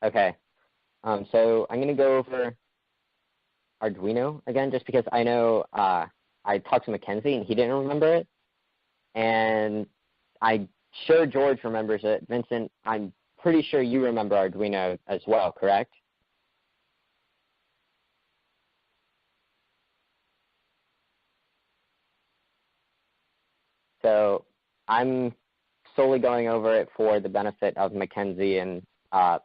Okay. So I'm going to go over Arduino again, just because I know I talked to Mackenzie and he didn't remember it. And I'm sure George remembers it. Vincent, I'm pretty sure you remember Arduino as well, correct? So I'm solely going over it for the benefit of Mackenzie, and Jamel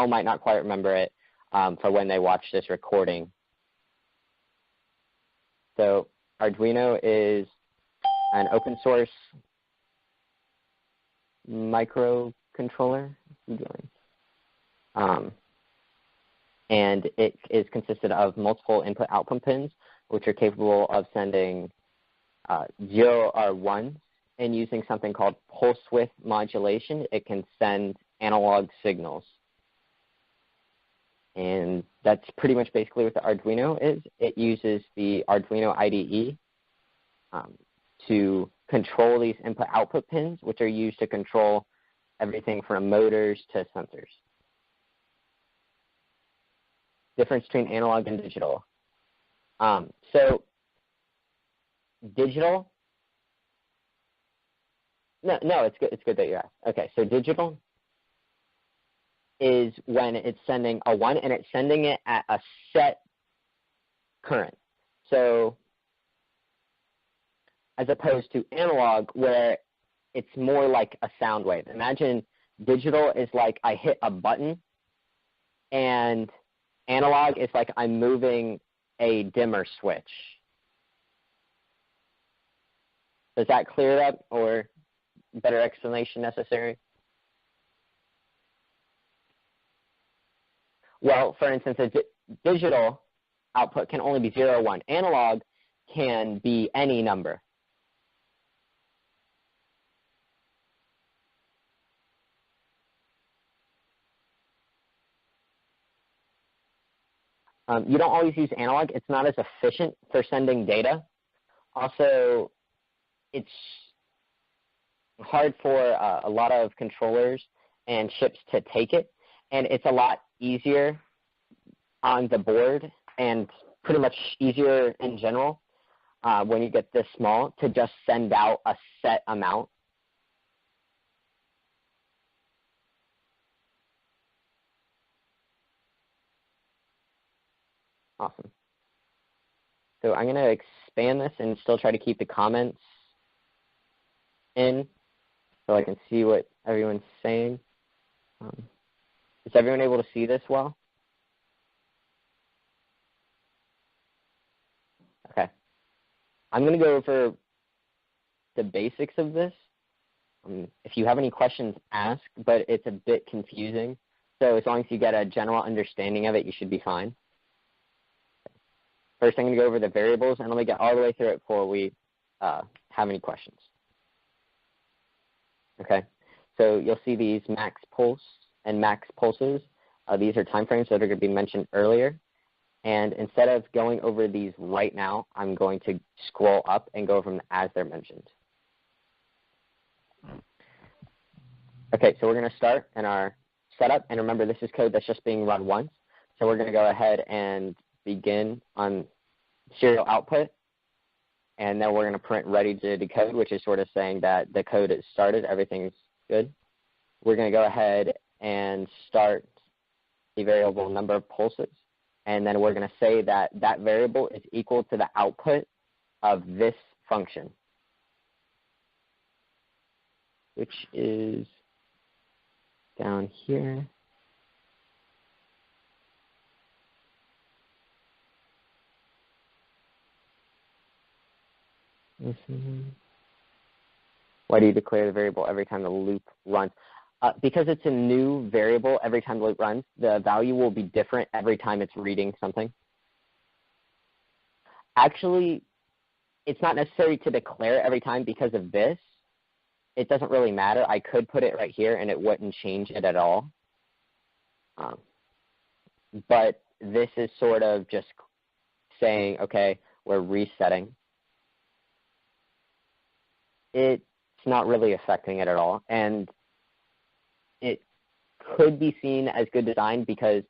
might not quite remember it for when they watch this recording. So Arduino is an open source microcontroller, and it is consisted of multiple input-output pins, which are capable of sending 0 or 1, and using something called pulse width modulation, it can send analog signals. And that's pretty much basically what the Arduino is. It uses the Arduino IDE to control these input-output pins, which are used to control everything from motors to sensors. Difference between analog and digital. So digital, no, it's good that you asked. Okay, so digital is when it's sending a 1 and it's sending it at a set current. So as opposed to analog, where it's more like a sound wave. Imagine digital is like I hit a button, and analog is like I'm moving a dimmer switch. Does that clear it up, or better explanation necessary? Well, for instance, a digital output can only be 0 or 1. Analog can be any number. You don't always use analog. It's not as efficient for sending data. Also, it's hard for a lot of controllers and chips to take it, and it's a lot easier on the board and pretty much easier in general when you get this small to just send out a set amount. Awesome. So I'm going to expand this and still try to keep the comments in so I can see what everyone's saying. Is everyone able to see this well? Okay. I'm going to go over the basics of this. If you have any questions, ask, but it's a bit confusing. So as long as you get a general understanding of it, you should be fine. First, I'm going to go over the variables, and let me get all the way through it before we have any questions. Okay, so you'll see these max pulse and max pulses. These are time frames that are going to be mentioned earlier. And instead of going over these right now, I'm going to scroll up and go over them as they're mentioned. Okay, so we're going to start in our setup. And remember, this is code that's just being run once. So we're going to go ahead and begin on serial output, and then we're going to print ready to decode, which is sort of saying that the code is started, everything's good. We're going to go ahead and start the variable number of pulses, and then we're going to say that that variable is equal to the output of this function, which is down here. Why do you declare the variable every time the loop runs? Because it's a new variable every time the loop runs, the value will be different every time it's reading something. Actually, it's not necessary to declare every time because of this. It doesn't really matter. I could put it right here and it wouldn't change it at all. But this is sort of just saying, okay, we're resetting. It's not really affecting it at all. And could be seen as good design because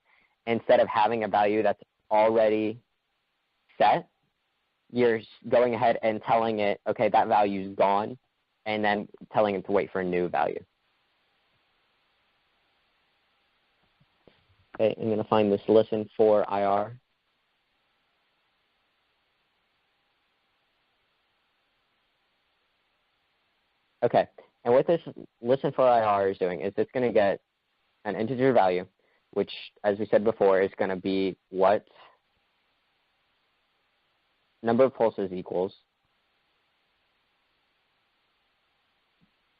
instead of having a value that's already set, you're going ahead and telling it, okay, that value's gone, and then telling it to wait for a new value. Okay, I'm going to find this listen for IR. Okay, and what this listen for IR is doing is it's going to get an integer value, which, as we said before, is going to be what number of pulses equals.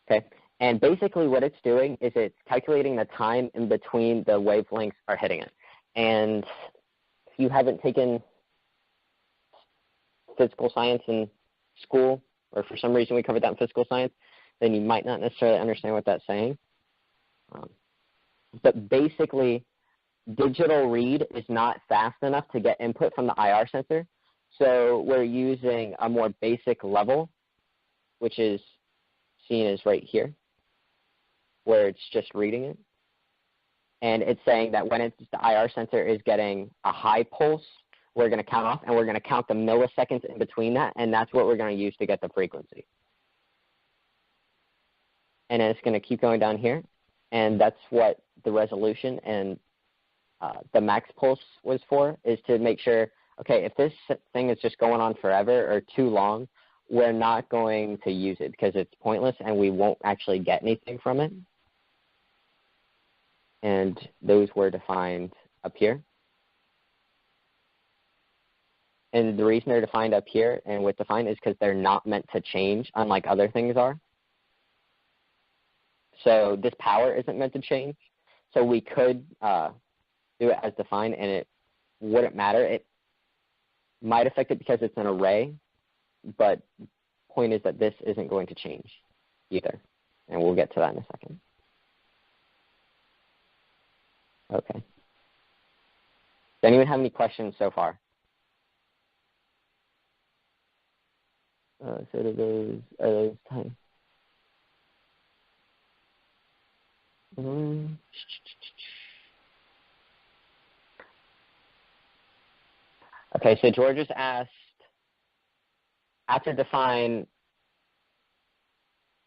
Okay, and basically what it's doing is it's calculating the time in between the wavelengths are hitting it. And if you haven't taken physical science in school, or for some reason we covered that in physical science, then you might not necessarily understand what that's saying. But basically, digital read is not fast enough to get input from the IR sensor. So we're using a more basic level, which is seen as right here, where it's just reading it. And it's saying that when the IR sensor is getting a high pulse, we're going to count off, and we're going to count the milliseconds in between that, and that's what we're going to use to get the frequency. And then it's going to keep going down here, and that's what the resolution and the max pulse was for, is to make sure, okay, if this thing is just going on forever or too long, we're not going to use it because it's pointless and we won't actually get anything from it. And those were defined up here. And the reason they're defined up here and with defined is because they're not meant to change, unlike other things are. So this power isn't meant to change. So we could do it as defined, and it wouldn't matter. It might affect it because it's an array, but the point is that this isn't going to change either. And we'll get to that in a second. Okay. Does anyone have any questions so far? So are those time? Okay, so George just asked, after define,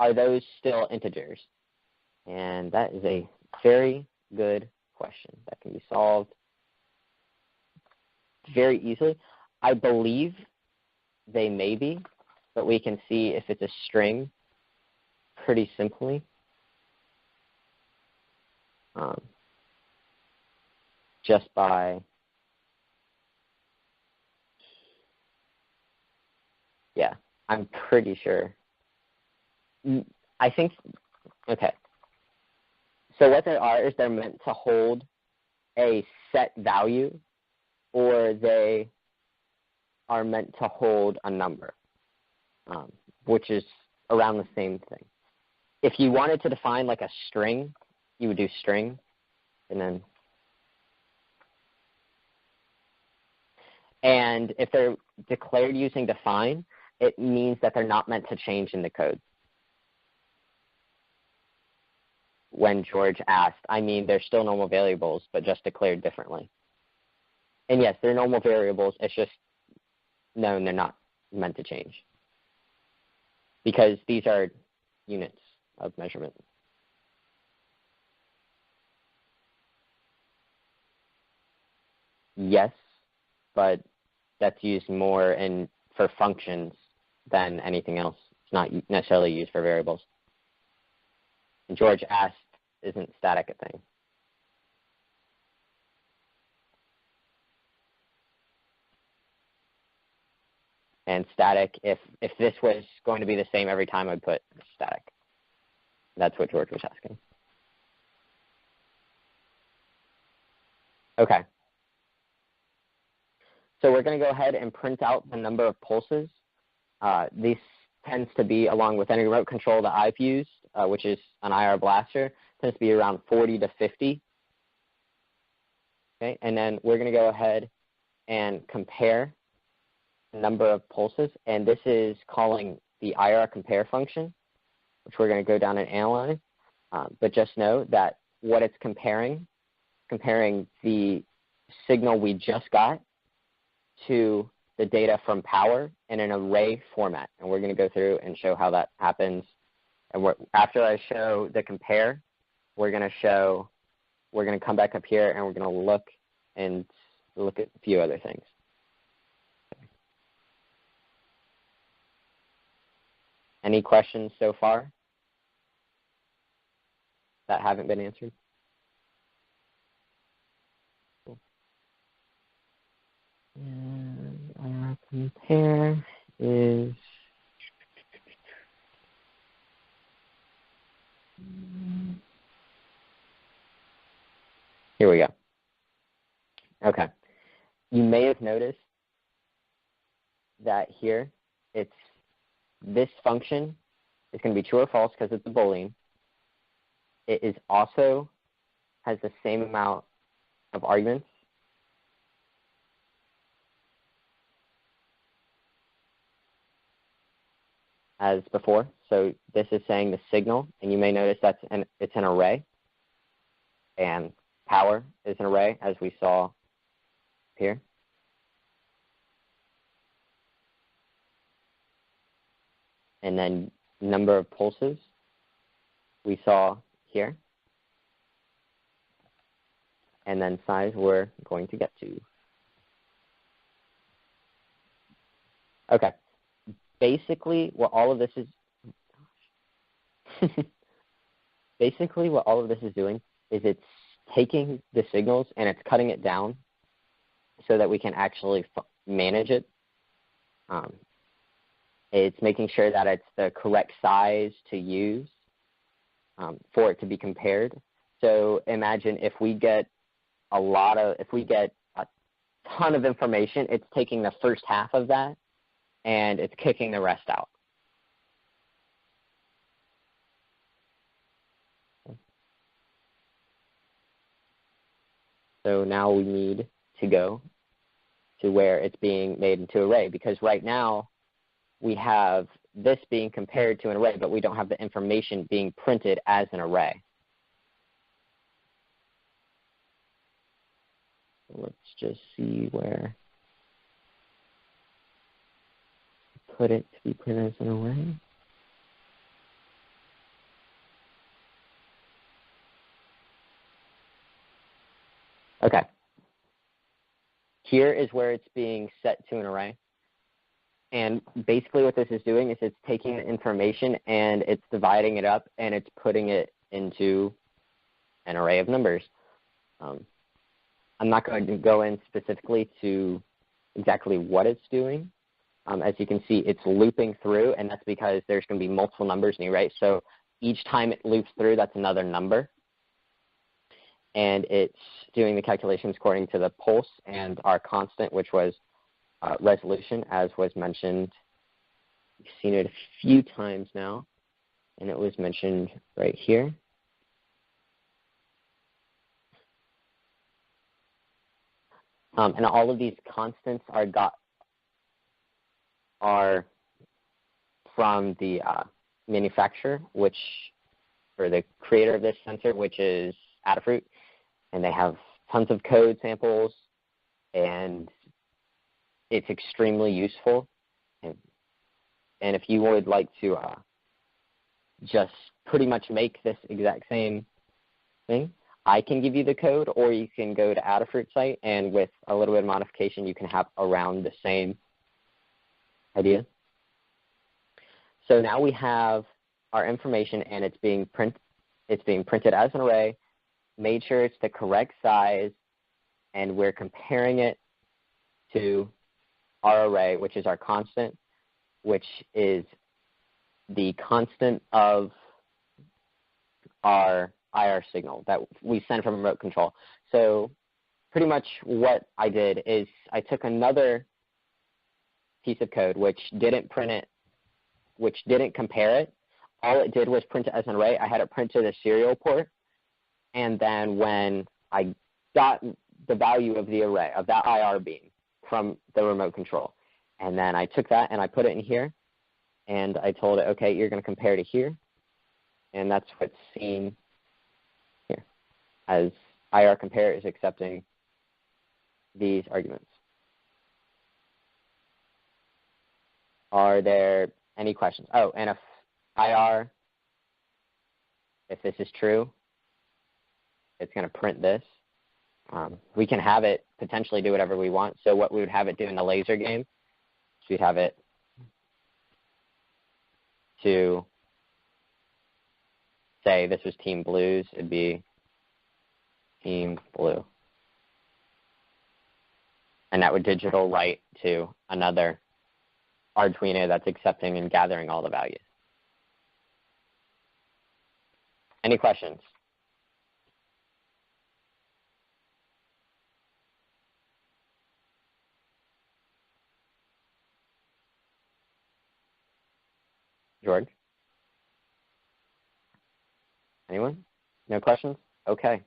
are those still integers? And that is a very good question that can be solved very easily. I believe they may be, but we can see if it's a string pretty simply. Just by, yeah, I'm pretty sure. I think, okay. So what they are is they're meant to hold a set value, or they are meant to hold a number, which is around the same thing. If you wanted to define like a string, you would do string, and if they're declared using define, it means that they're not meant to change in the code. When George asked, I mean, they're still normal variables, but just declared differently. And yes, they're normal variables. It's just known they're not meant to change because these are units of measurement. Yes, but that's used more for functions than anything else. It's not necessarily used for variables. And George asked, isn't static a thing? And static, if this was going to be the same every time, I'd put static. That's what George was asking. Okay. So we're going to go ahead and print out the number of pulses. This tends to be, along with any remote control that I've used, which is an IR blaster, tends to be around 40 to 50. Okay, and then we're going to go ahead and compare the number of pulses, and this is calling the IR compare function, which we're going to go down and analyze. But just know that what it's comparing the signal we just got to the data from power in an array format. And we're going to go through and show how that happens. And after I show the compare, we're going to come back up here and we're going to look at a few other things. Any questions so far that haven't been answered? Cool. And our compare is here we go. Okay. You may have noticed that here this function is going to be true or false because it's a Boolean. It is also has the same amount of arguments as before. So this is saying the signal, and you may notice it's an array, and power is an array, as we saw here. And then number of pulses we saw here. And then size we're going to get to. Okay. Basically what all of this is doing is it's taking the signals and it's cutting it down so that we can actually manage it. It's making sure that it's the correct size to use for it to be compared. So imagine if we get a ton of information, it's taking the first half of that and it's kicking the rest out. So now we need to go to where it's being made into array, because right now we have this being compared to an array, but we don't have the information being printed as an array. Let's just see where to put it to be printed as an array. Okay. Here is where it's being set to an array. And basically what this is doing is it's taking the information and it's dividing it up and it's putting it into an array of numbers. I'm not going to go in specifically to exactly what it's doing. As you can see, it's looping through, and that's because there's going to be multiple numbers in the array. So each time it loops through, that's another number. And it's doing the calculations according to the pulse and our constant, which was resolution, as was mentioned. We've seen it a few times now, and it was mentioned right here. And all of these constants are from the manufacturer, or the creator of this sensor, which is Adafruit, and they have tons of code samples, and it's extremely useful. And if you would like to just pretty much make this exact same thing, I can give you the code, or you can go to Adafruit's site, and with a little bit of modification, you can have around the same idea. So now we have our information, and it's being printed as an array, made sure it's the correct size, and we're comparing it to our array, which is our constant, which is the constant of our IR signal that we send from remote control. So pretty much what I did is I took another piece of code which didn't print it, which didn't compare it. All it did was print it as an array. I had it print to the serial port, and then when I got the value of the array, of that IR beam from the remote control, and then I took that and I put it in here, and I told it, okay, you're going to compare to here, and that's what's seen here. as IR compare is accepting these arguments. Are there any questions? Oh, and if IR, if this is true, it's going to print this. We can have it potentially do whatever we want. So what we would have it do in the laser game, so we'd have it to say this was Team Blues, it'd be Team Blue. And that would digital write to another Arduino that's accepting and gathering all the values. Any questions? George? Anyone? No questions? Okay.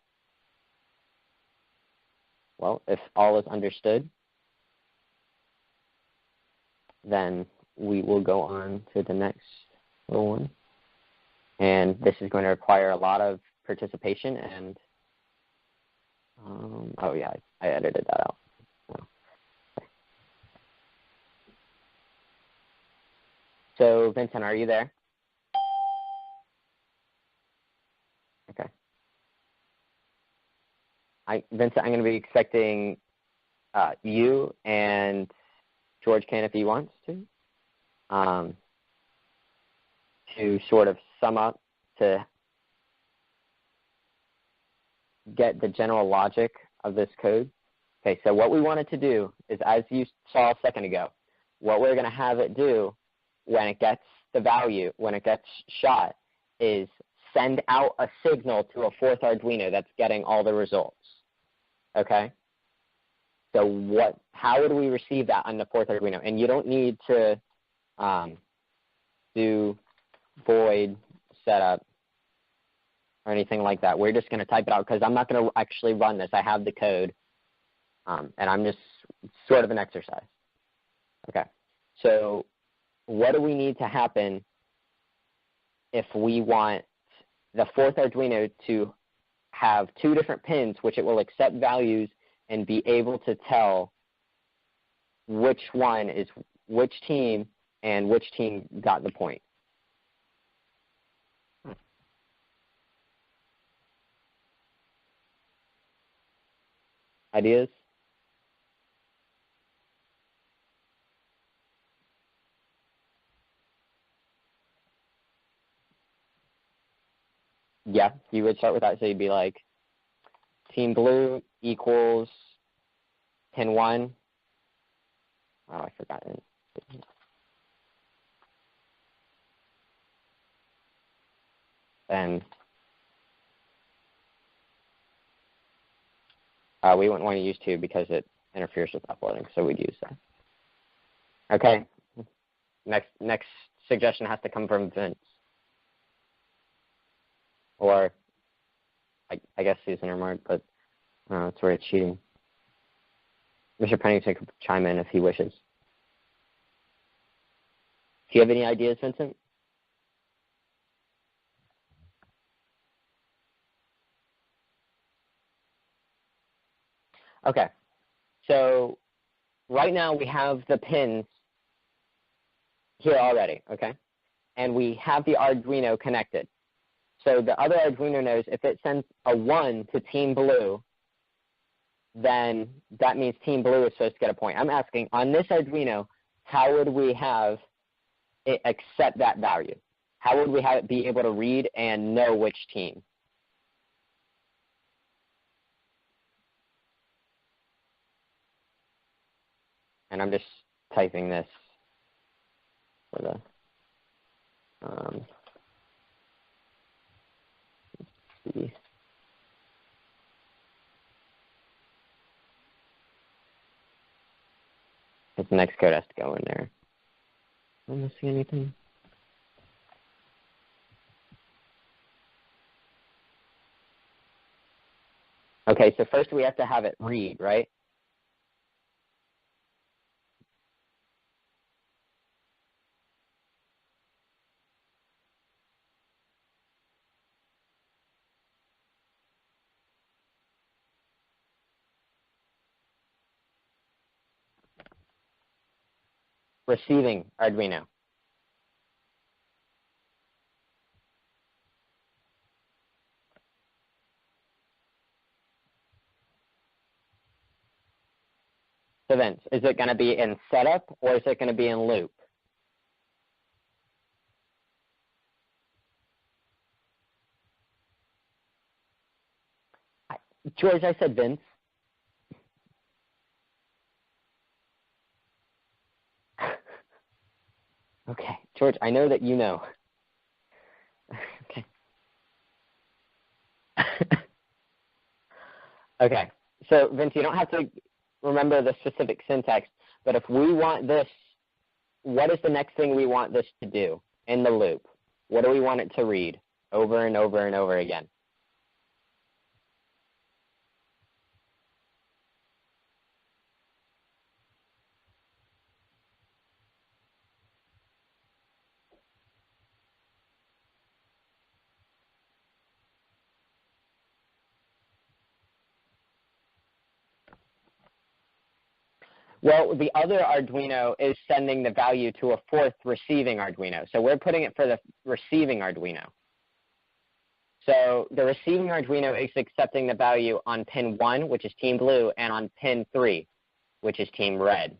Well, if all is understood, then we will go on to the next little one. And this is going to require a lot of participation and, oh yeah, I edited that out. Oh. Okay. So Vincent, are you there? Okay. Vincent, I'm going to be expecting you and George can if he wants to sort of sum up to get the general logic of this code. Okay, so what we wanted to do is, as you saw a second ago, what we're going to have it do when it gets the value, when it gets shot, is send out a signal to a fourth Arduino that's getting all the results. Okay? So how would we receive that on the fourth Arduino? And you don't need to do void setup or anything like that. We're just going to type it out because I'm not going to actually run this. I have the code, and I'm just sort of an exercise. Okay, so what do we need to happen if we want the fourth Arduino to have two different pins, which it will accept values and be able to tell which one is which team and which team got the point? Ideas? Yeah, you would start with that. So you'd be like, Team Blue equals pin 1. Oh, I forgot it. And we wouldn't want to use 2 because it interferes with uploading, so we'd use that. Okay. Next suggestion has to come from Vince. Or, I guess Susan or Mark, but it's where it's cheating. Mr. Pennington could chime in if he wishes. Do you have any ideas, Vincent? Okay. So right now we have the pins here already, okay? And we have the Arduino connected. So the other Arduino knows if it sends a 1 to Team Blue, then that means Team Blue is supposed to get a point. I'm asking, on this Arduino, how would we have it accept that value? How would we have it be able to read and know which team? And I'm just typing this for the let's see. Because the next code has to go in there. Am I missing anything? Okay, so first we have to have it read, right? receiving Arduino? So Vince, is it going to be in setup or is it going to be in loop? George, I said Vince. Okay, George, I know that you know. Okay. Okay, so Vince, you don't have to remember the specific syntax, but if we want this, what is the next thing we want this to do in the loop? What do we want it to read over and over and over again? Well, the other Arduino is sending the value to a fourth receiving Arduino. So we're putting it for the receiving Arduino. So the receiving Arduino is accepting the value on pin 1, which is team blue, and on pin 3, which is team red.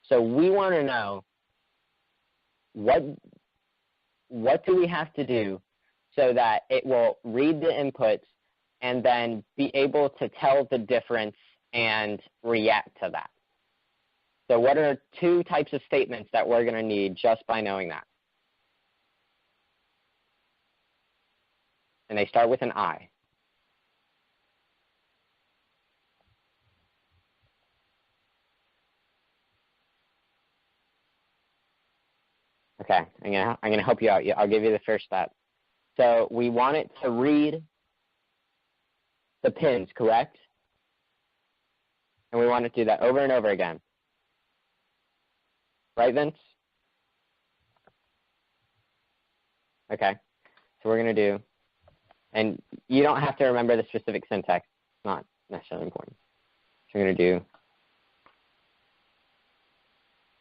So we want to know what do we have to do so that it will read the inputs and then be able to tell the difference and react to that. So what are 2 types of statements that we're going to need just by knowing that? And they start with an I. Okay, I'm gonna help you out. I'll give you the first step. So we want it to read the pins, correct? And we want it to do that over and over again. Right, Vince? Okay, so we're going to do, and you don't have to remember the specific syntax. It's not necessarily important. So we're going to do,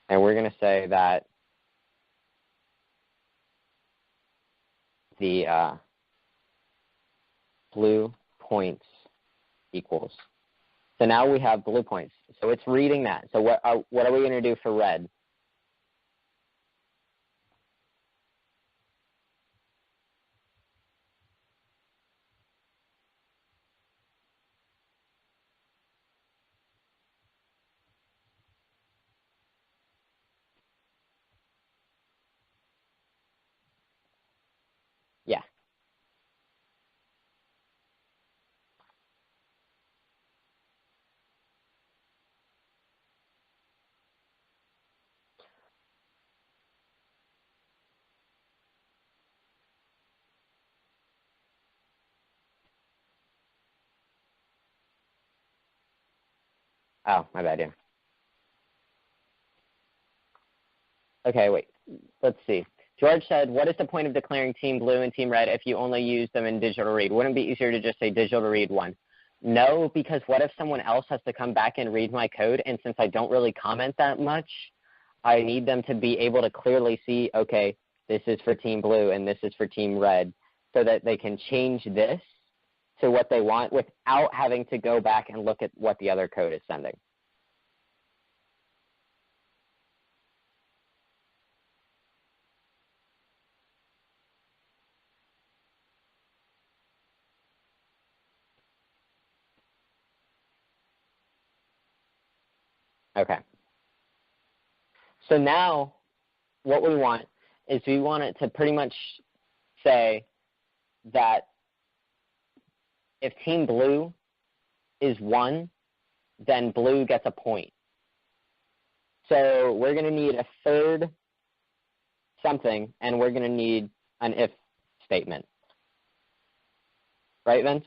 and we're going to say that the blue points equals. So now we have blue points. So it's reading that. So what are we going to do for red? Yeah. Oh, my bad, yeah. Okay, wait. Let's see. George said, what is the point of declaring team blue and team red if you only use them in digital read? Wouldn't it be easier to just say digital read 1? No, because what if someone else has to come back and read my code? And since I don't really comment that much, I need them to be able to clearly see, okay, this is for team blue and this is for team red, so that they can change this to what they want without having to go back and look at what the other code is sending. Okay. So now what we want is we want it to pretty much say that if team blue is 1, then blue gets a point. So we're going to need a third something, and we're going to need an if statement. Right, Vince?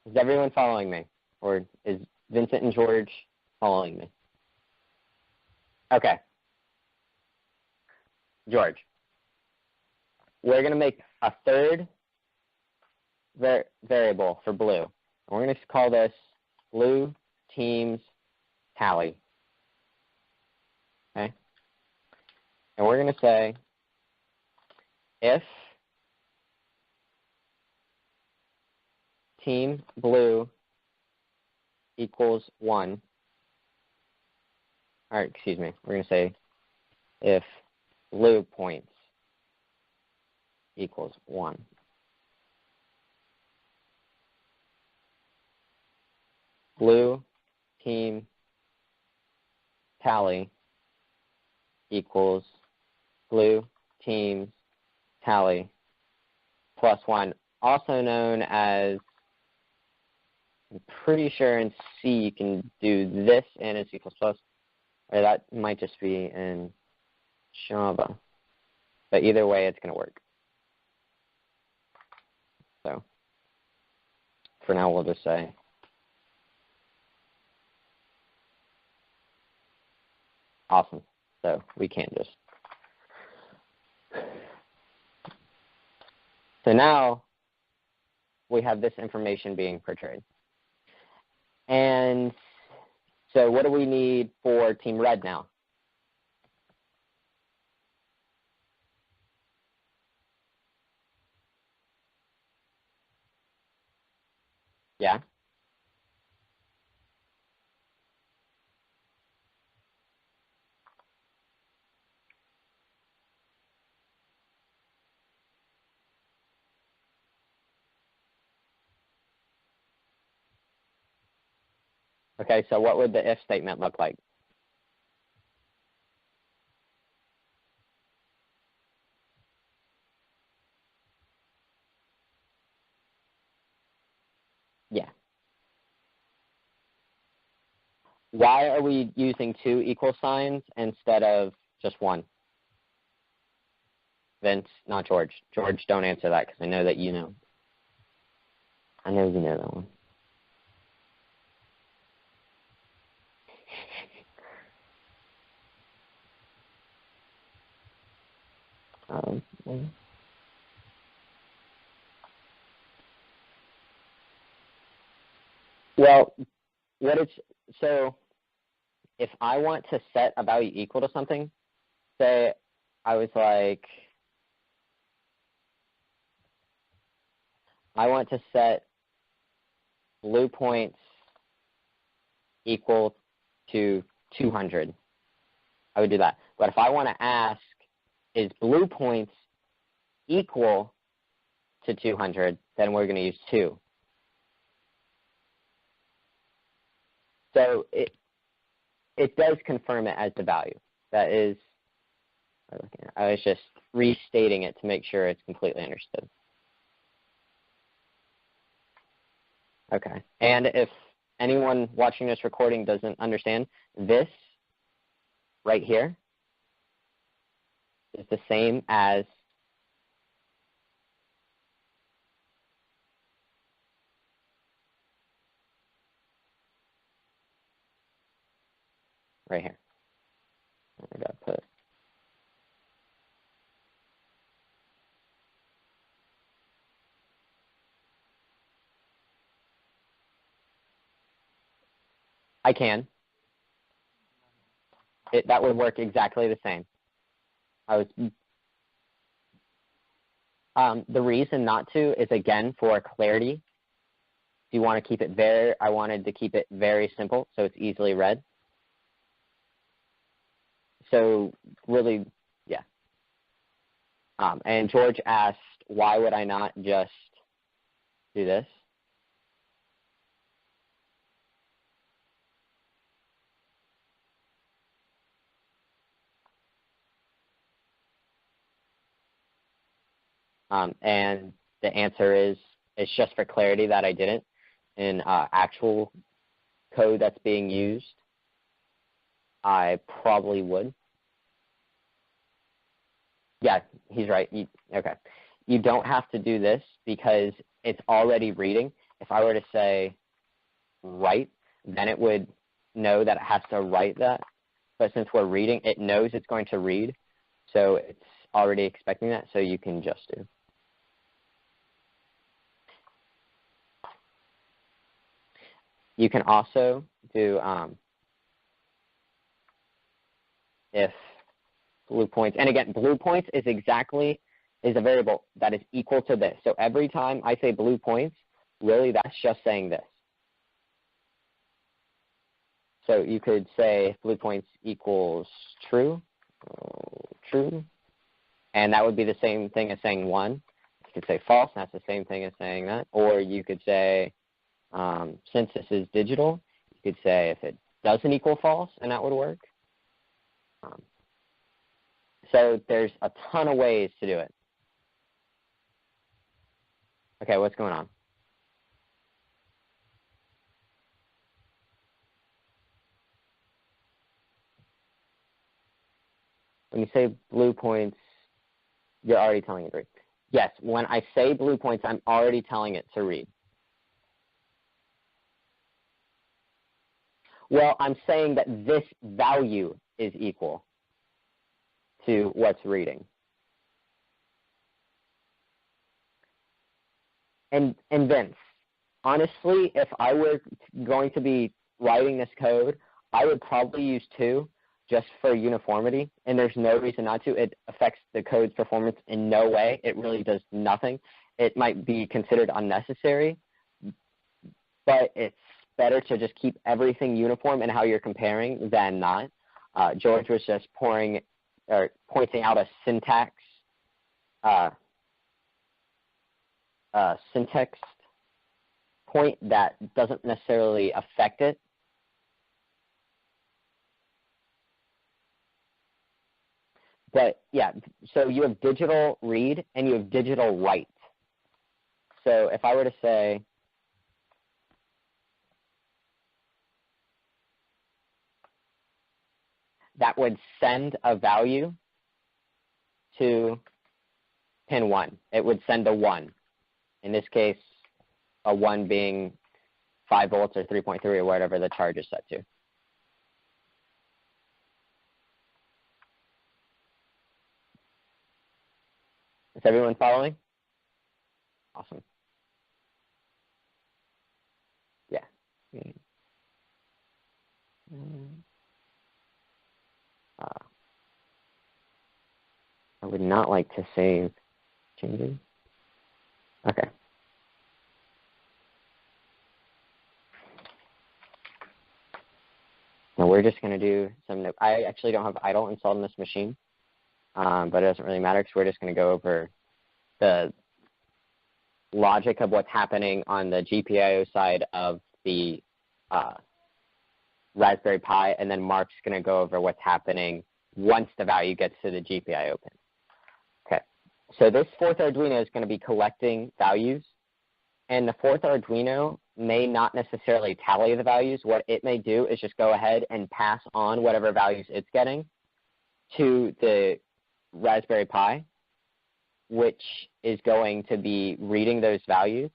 Is everyone following me? Or is Vincent and George following me? Okay. George, we're going to make a third variable for blue. And we're going to call this blue teams tally. okay? And we're going to say if team blue equals 1, all right, excuse me, we're going to say if blue points equals 1. Blue team tally equals blue team's tally plus 1, also known as, I'm pretty sure in C you can do this and it's C++, or that might just be in Java. But either way, it's going to work. So for now, we'll just say awesome. So we can't just. So now we have this information being portrayed. And so what do we need for Team Red now? Yeah? Okay, so what would the if statement look like? Yeah. Why are we using 2 equal signs instead of just 1? Vince, not George. George, don't answer that because I know that you know. I know you know that one. Well, so if I want to set a value equal to something, say I was like, I want to set blue points equal to 200. I would do that. But if I want to ask, is blue points equal to 200, then we're going to use 2. So it does confirm it as the value. That is, I was just restating it to make sure it's completely understood. Okay. And if anyone watching this recording doesn't understand, this right here is the same as right here. I gotta put. I can. That would work exactly the same. The reason not to is, again, for clarity. You want to keep it I wanted to keep it very simple so it's easily read. So really, yeah. And George asked, why would I not just do this? And the answer is, it's just for clarity that I didn't. In actual code that's being used, I probably would. Yeah, he's right. Okay. You don't have to do this because it's already reading. If I were to say write, then it would know that it has to write that. But since we're reading, it knows it's going to read. So it's already expecting that, so you can just do. You can also do if blue points, and again, blue points is a variable that is equal to this. So every time I say blue points, really that's just saying this. So you could say blue points equals true, true, and that would be the same thing as saying 1. You could say false, and that's the same thing as saying that. Or you could say, since this is digital, you could say if it doesn't equal false, and that would work. So there's a ton of ways to do it. Okay, what's going on? When you say blue points, you're already telling it to read. Yes, when I say blue points, I'm already telling it to read. Well, I'm saying that this value is equal to what's reading. And Vince, honestly, if I were going to be writing this code, I would probably use 2 just for uniformity, and there's no reason not to. It affects the code's performance in no way. It really does nothing. It might be considered unnecessary, but it's better to just keep everything uniform in how you're comparing than not. George was just pointing out a syntax point that doesn't necessarily affect it. But yeah, so you have digital read and you have digital write. So if I were to say, that would send a value to pin 1. It would send a 1. In this case, a 1 being 5 volts or 3.3 or whatever the charge is set to. Is everyone following? Awesome. Yeah. I would not like to save changes. Okay. Now we're just going to do some, I actually don't have idle installed in this machine, but it doesn't really matter because we're just going to go over the logic of what's happening on the GPIO side of the Raspberry Pi, and then Mark's going to go over what's happening once the value gets to the GPIO pin. Okay, so this fourth Arduino is going to be collecting values, and the fourth Arduino may not necessarily tally the values. What it may do is just go ahead and pass on whatever values it's getting to the Raspberry Pi, which is going to be reading those values.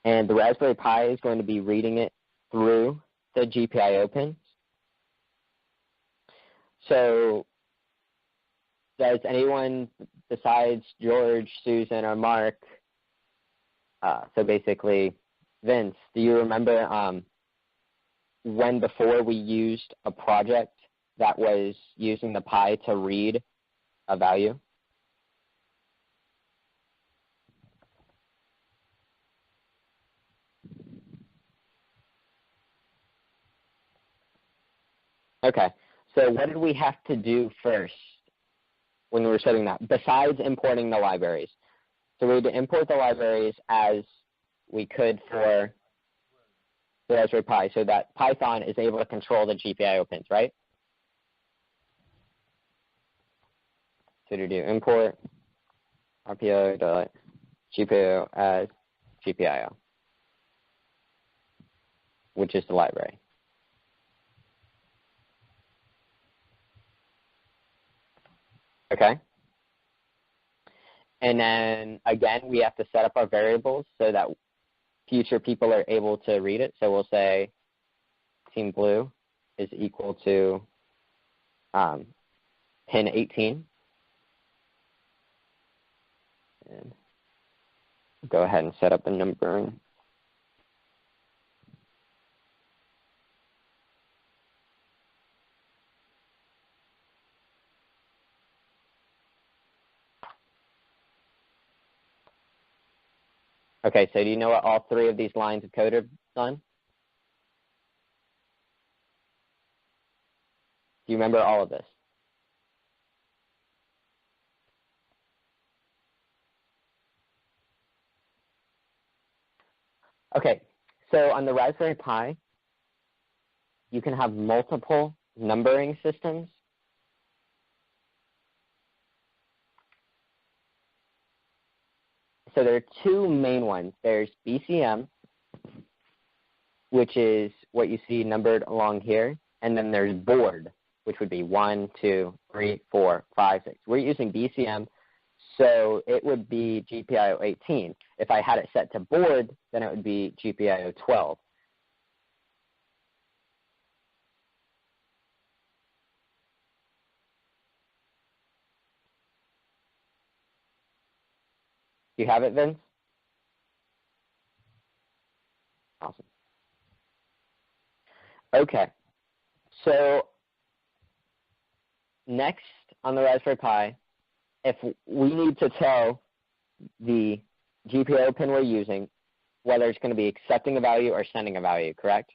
And the Raspberry Pi is going to be reading it through the GPIO pins. So does anyone besides George, Susan, or Mark, so basically Vince, do you remember when before we used a project that was using the Pi to read a value? Okay, so what did we have to do first when we were setting that, besides importing the libraries? So we had to import the libraries as we could for the Raspberry Pi so that Python is able to control the GPIO pins, right? So to do import rpo.gpio as GPIO, which is the library. Okay. And then, again, we have to set up our variables so that future people are able to read it. So we'll say team blue is equal to pin 18. And go ahead and set up a numbering. Okay, so do you know what all three of these lines of code have done? Do you remember all of this? Okay, so on the Raspberry Pi, you can have multiple numbering systems. So there are two main ones. There's BCM, which is what you see numbered along here, and then there's board, which would be 1, 2, 3, 4, 5, 6. We're using BCM, so it would be GPIO 18. If I had it set to board, then it would be GPIO 12. Do you have it, Vince? Awesome. Okay, so next on the Raspberry Pi, if we need to tell the GPIO pin we're using whether it's going to be accepting a value or sending a value, correct?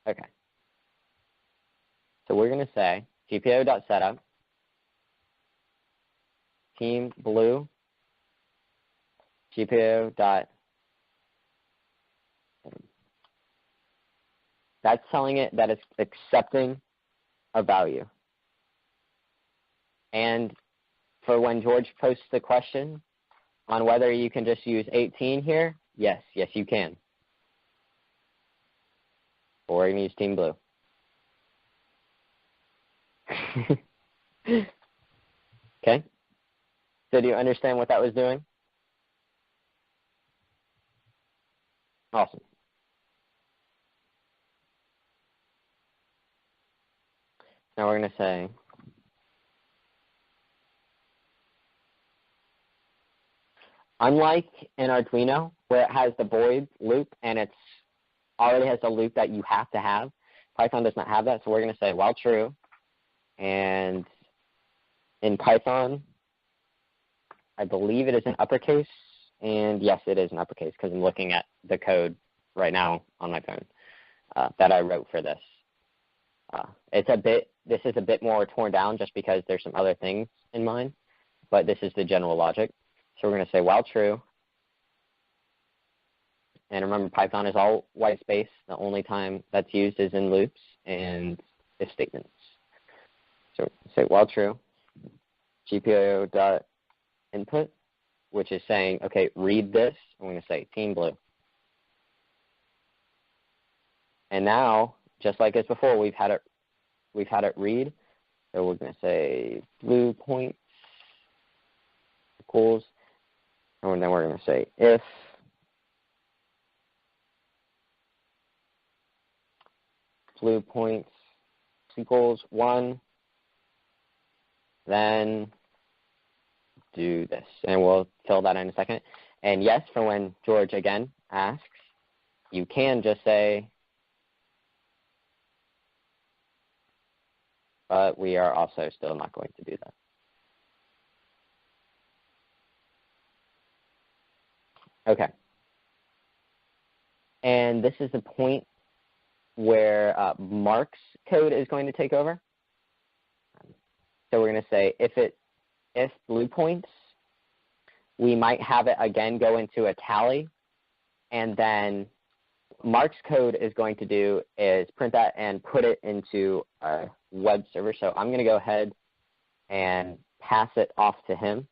Okay. So we're going to say GPIO.setup, team blue, GPIO. That's telling it that it's accepting a value. And for when George posts the question on whether you can just use 18 here, yes, you can. Or we're going to use team blue. Okay? So do you understand what that was doing? Awesome. Now we're going to say unlike in Arduino where it has the void loop and it's already has the loop that you have to have, Python does not have that, so we're going to say while true. And in Python, I believe it is in uppercase, and yes, it is in uppercase because I'm looking at the code right now on my phone that I wrote for this. This is a bit more torn down just because there's some other things in mind, but this is the general logic. So we're going to say while true. And remember, Python is all white space. The only time that's used is in loops and if statements. So say while true, GPIO.input, which is saying, okay, read this. I'm going to say team blue. And now, just like as before, we've had it read. So we're going to say blue points equals, and then we're going to say if blue points equals 1, then do this. And we'll fill that in a second. And yes, for when George again asks, you can just say, but we are also still not going to do that. Okay. And this is the point where Mark's code is going to take over. So we're going to say if blue points, we might have it again go into a tally, and then Mark's code is going to do is print that and put it into a web server. So I'm going to go ahead and pass it off to him.